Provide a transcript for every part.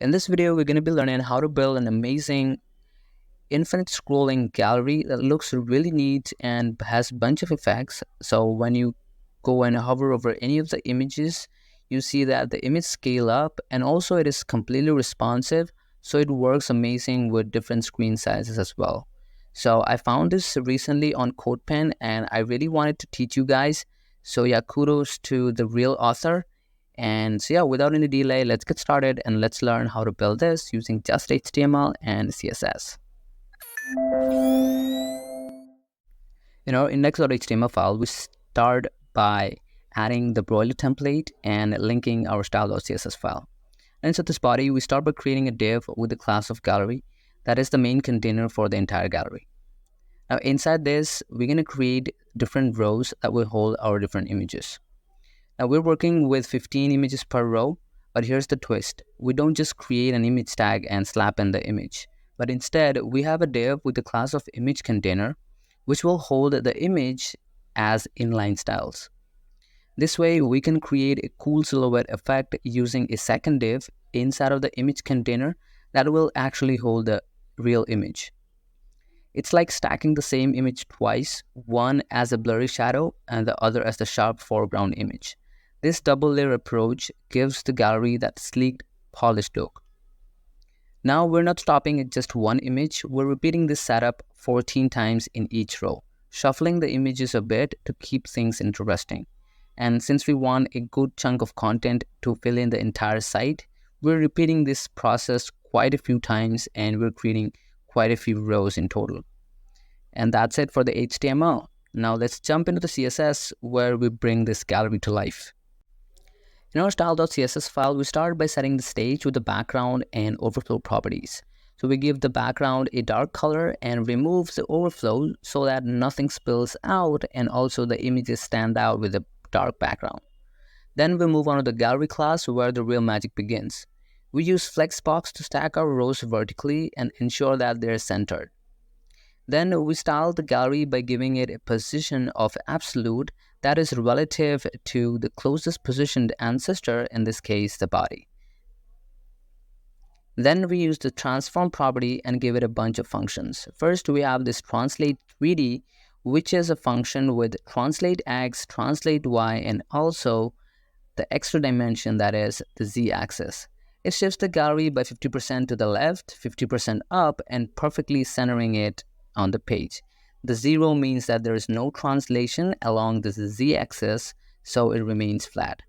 In this video, we're going to be learning how to build an amazing infinite scrolling gallery that looks really neat and has a bunch of effects. So when you go and hover over any of the images, you see that the image scale up, and also it is completely responsive. So it works amazing with different screen sizes as well. So I found this recently on CodePen and I really wanted to teach you guys. So yeah, kudos to the real author. And so yeah, without any delay, let's get started and let's learn how to build this using just HTML and CSS. In our index.html file, we start by adding the broiler template and linking our style.css file. And inside this body, we start by creating a div with the class of gallery that is the main container for the entire gallery. Now inside this, we're going to create different rows that will hold our different images. Now we're working with 15 images per row, but here's the twist. We don't just create an image tag and slap in the image, but instead we have a div with the class of image container, which will hold the image as inline styles. This way we can create a cool silhouette effect using a second div inside of the image container that will actually hold the real image. It's like stacking the same image twice, one as a blurry shadow and the other as the sharp foreground image. This double layer approach gives the gallery that sleek, polished look. Now we're not stopping at just one image, we're repeating this setup 14 times in each row, shuffling the images a bit to keep things interesting. And since we want a good chunk of content to fill in the entire site, we're repeating this process quite a few times and we're creating quite a few rows in total. And that's it for the HTML. Now let's jump into the CSS where we bring this gallery to life. In our style.css file, we start by setting the stage with the background and overflow properties. So we give the background a dark color and remove the overflow so that nothing spills out and also the images stand out with a dark background. Then we move on to the gallery class where the real magic begins. We use flexbox to stack our rows vertically and ensure that they're centered. Then we style the gallery by giving it a position of absolute that is relative to the closest positioned ancestor, in this case the body. Then we use the transform property and give it a bunch of functions. First we have this translate 3D, which is a function with translate x, translate y, and also the extra dimension, that is the z-axis. It shifts the gallery by 50% to the left, 50% up, and perfectly centering it on the page. The 0 means that there is no translation along the z-axis, so it remains flat.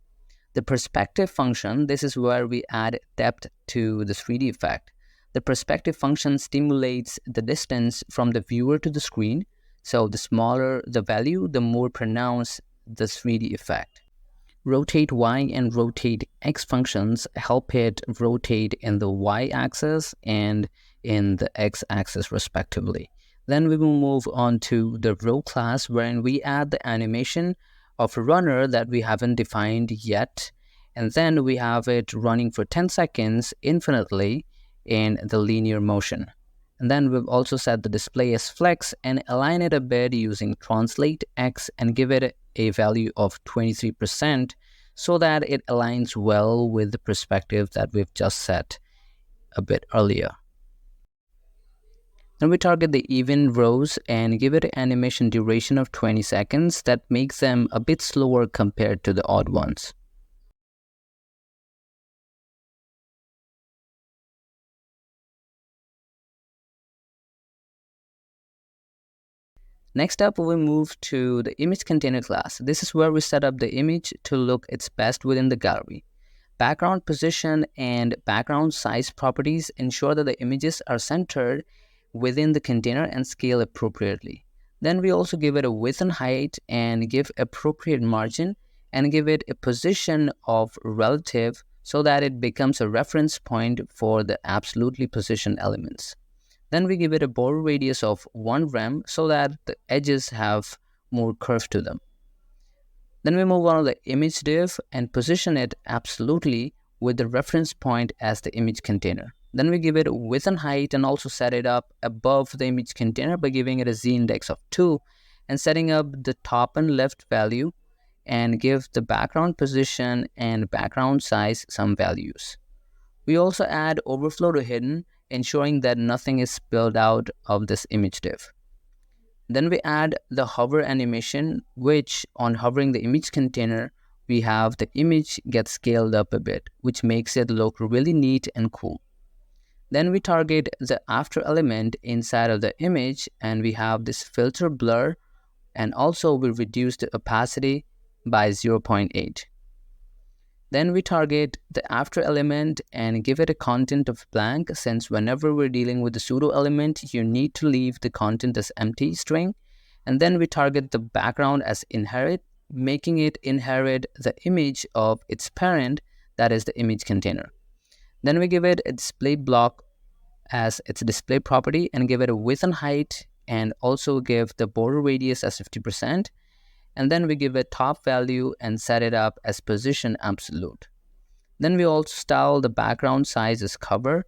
The perspective function, this is where we add depth to the 3D effect. The perspective function stimulates the distance from the viewer to the screen, so the smaller the value, the more pronounced the 3D effect. Rotate y and rotate x functions help it rotate in the y-axis and in the x-axis respectively. Then we will move on to the row class wherein we add the animation of a runner that we haven't defined yet, and then we have it running for 10 seconds infinitely in the linear motion. And then we've also set the display as flex and align it a bit using translate x and give it a value of 23% so that it aligns well with the perspective that we've just set a bit earlier. Then we target the even rows and give it an animation duration of 20 seconds that makes them a bit slower compared to the odd ones. Next up, we move to the image container class. This is where we set up the image to look its best within the gallery. Background position and background size properties ensure that the images are centered within the container and scale appropriately. Then we also give it a width and height and give appropriate margin and give it a position of relative so that it becomes a reference point for the absolutely positioned elements. Then we give it a border radius of 1 rem so that the edges have more curve to them. Then we move on to the image div and position it absolutely with the reference point as the image container. Then we give it a width and height and also set it up above the image container by giving it a z-index of 2 and setting up the top and left value and give the background position and background size some values. We also add overflow to hidden, ensuring that nothing is spilled out of this image div. Then we add the hover animation, which on hovering the image container, we have the image get scaled up a bit, which makes it look really neat and cool. Then we target the after element inside of the image, and we have this filter blur, and also we reduce the opacity by 0.8. Then we target the after element and give it a content of blank, since whenever we're dealing with the pseudo element, you need to leave the content as empty string. And then we target the background as inherit, making it inherit the image of its parent, that is the image container. Then we give it a display block as its display property and give it a width and height, and also give the border radius as 50%. And then we give it top value and set it up as position absolute. Then we also style the background size as cover.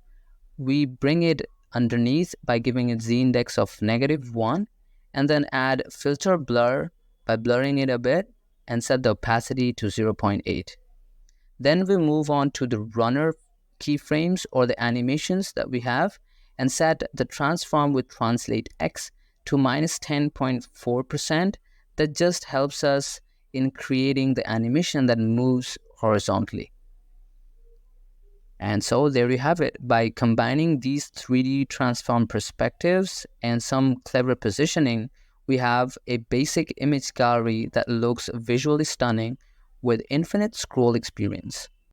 We bring it underneath by giving it z-index of -1, and then add filter blur by blurring it a bit and set the opacity to 0.8. Then we move on to the runner keyframes or the animations that we have, and set the transform with translate x to -10.4%. That just helps us in creating the animation that moves horizontally. And so there you have it. By combining these 3D transform perspectives and some clever positioning, we have a basic image gallery that looks visually stunning with infinite scroll experience.